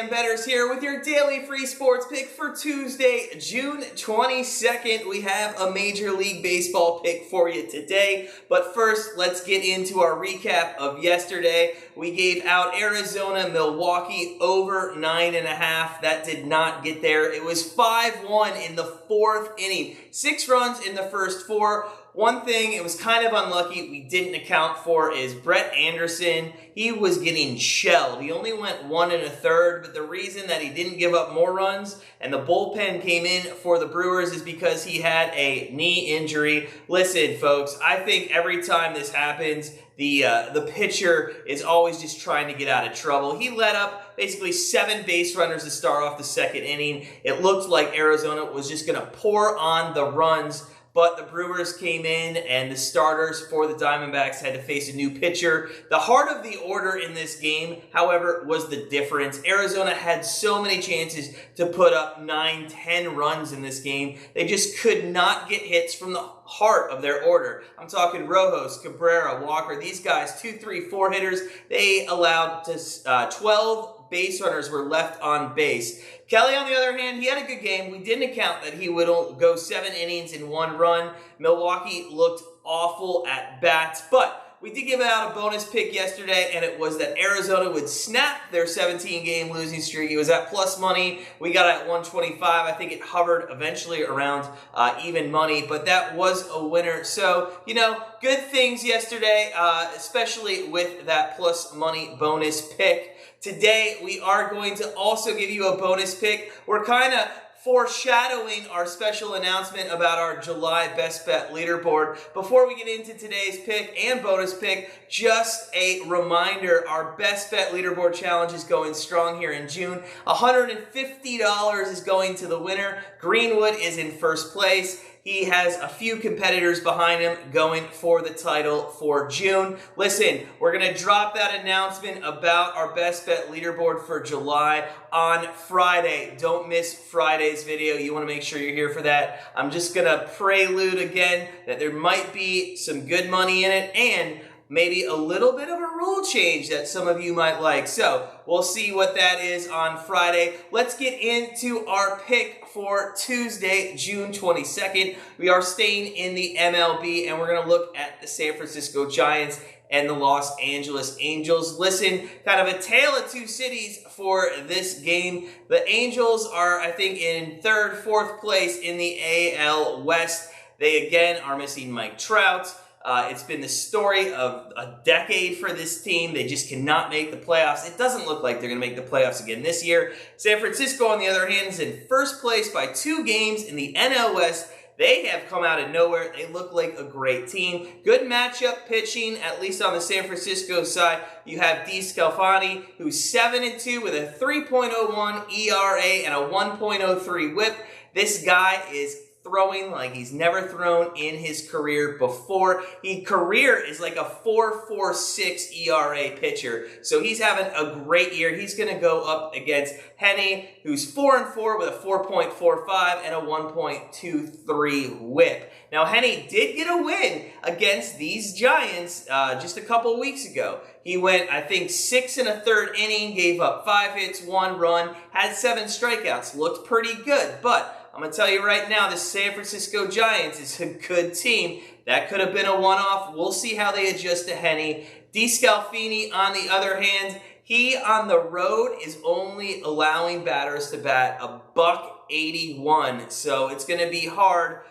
Grandstand Bettors here with your daily free sports pick for Tuesday, June 22nd. We have a Major League Baseball pick for you today. But first, let's get into our recap of yesterday. We gave out Arizona, Milwaukee over 9.5. That did not get there. It was 5-1 in the fourth inning. 6 runs in the first 4. One thing it was kind of unlucky we didn't account for is Brett Anderson. He was getting shelled. He only went 1 1/3, but the reason that he didn't give up more runs and the bullpen came in for the Brewers is because he had a knee injury. Listen, folks, I think every time this happens, the pitcher is always just trying to get out of trouble. He let up basically 7 base runners to start off the second inning. It looked like Arizona was just going to pour on the runs, but the Brewers came in and the starters for the Diamondbacks had to face a new pitcher. The heart of the order in this game, however, was the difference. Arizona had so many chances to put up 9, 10 runs in this game. They just could not get hits from the heart of their order. I'm talking Rojas, Cabrera, Walker. These guys, 2, 3, 4 hitters. They allowed 12 base runners were left on base. Kelly, on the other hand, he had a good game. We didn't account that he would go 7 innings in 1 run. Milwaukee looked awful at bats, but we did give out a bonus pick yesterday, and it was that Arizona would snap their 17-game losing streak. It was at plus money. We got it at 125. I think it hovered eventually around even money, but that was a winner. So, good things yesterday, especially with that plus money bonus pick. Today, we are going to also give you a bonus pick. We're kind of foreshadowing our special announcement about our July Best Bet Leaderboard. Before we get into today's pick and bonus pick, just a reminder, our Best Bet Leaderboard Challenge is going strong here in June. $150 is going to the winner. Greenwood is in first place. He has a few competitors behind him going for the title for June. Listen, we're going to drop that announcement about our Best Bet Leaderboard for July on Friday. Don't miss Friday's video. You want to make sure you're here for that. I'm just going to prelude again that there might be some good money in it and maybe a little bit of a rule change that some of you might like. So we'll see what that is on Friday. Let's get into our pick for Tuesday, June 22nd. We are staying in the MLB, and we're going to look at the San Francisco Giants and the Los Angeles Angels. Listen, kind of a tale of two cities for this game. The Angels are, I think, in 3rd, 4th place in the AL West. They, again, are missing Mike Trout. It's been the story of a decade for this team. They just cannot make the playoffs. It doesn't look like they're going to make the playoffs again this year. San Francisco, on the other hand, is in first place by 2 games in the NL West. They have come out of nowhere. They look like a great team. Good matchup pitching, at least on the San Francisco side. You have DeSclafani, who's 7-2 with a 3.01 ERA and a 1.03 whip. This guy is throwing like he's never thrown in his career before. Career is like a 4.46 ERA pitcher. So he's having a great year. He's going to go up against Heaney, who's 4-4 with a 4.45 and a 1.23 whip. Now, Heaney did get a win against these Giants just a couple weeks ago. He went, I think, 6 1/3 inning, gave up 5 hits, 1 run, had 7 strikeouts. Looked pretty good, but I'm going to tell you right now, the San Francisco Giants is a good team. That could have been a one-off. We'll see how they adjust to Heaney. DeSclafani, on the other hand, he on the road is only allowing batters to bat $181. So it's going to be hard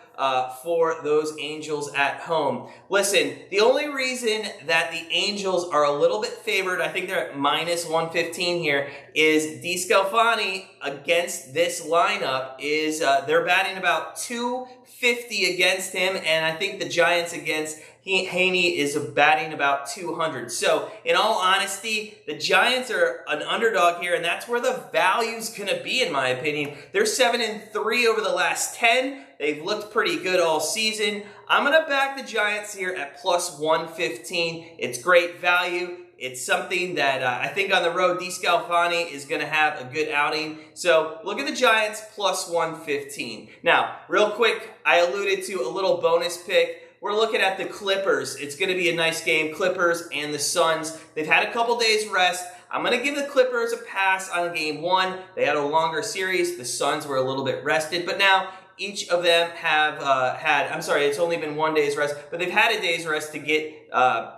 for those Angels at home. Listen, the only reason that the Angels are a little bit favored, I think they're at minus 115 here, is DeSclafani against this lineup is they're batting about 250 against him, and I think the Giants against Heaney is batting about 200. So, in all honesty, the Giants are an underdog here, and that's where the value's going to be, in my opinion. They're 7-3 over the last 10. They've looked pretty good all season. I'm going to back the Giants here at plus 115. It's great value. It's something that I think on the road, DeSclafani is going to have a good outing. So look at the Giants plus 115. Now, real quick, I alluded to a little bonus pick. We're looking at the Clippers. It's going to be a nice game. Clippers and the Suns. They've had a couple days rest. I'm going to give the Clippers a pass on Game 1. They had a longer series. The Suns were a little bit rested, but now each of them have it's only been 1 day's rest, but they've had a day's rest to get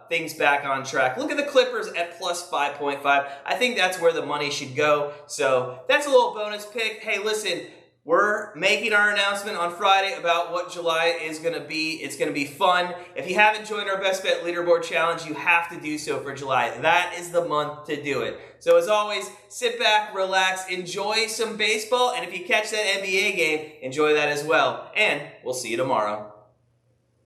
things back on track. Look at the Clippers at plus 5.5. I think that's where the money should go. So that's a little bonus pick. Hey, listen, we're making our announcement on Friday about what July is going to be. It's going to be fun. If you haven't joined our Best Bet Leaderboard Challenge, you have to do so for July. That is the month to do it. So as always, sit back, relax, enjoy some baseball, and if you catch that NBA game, enjoy that as well. And we'll see you tomorrow.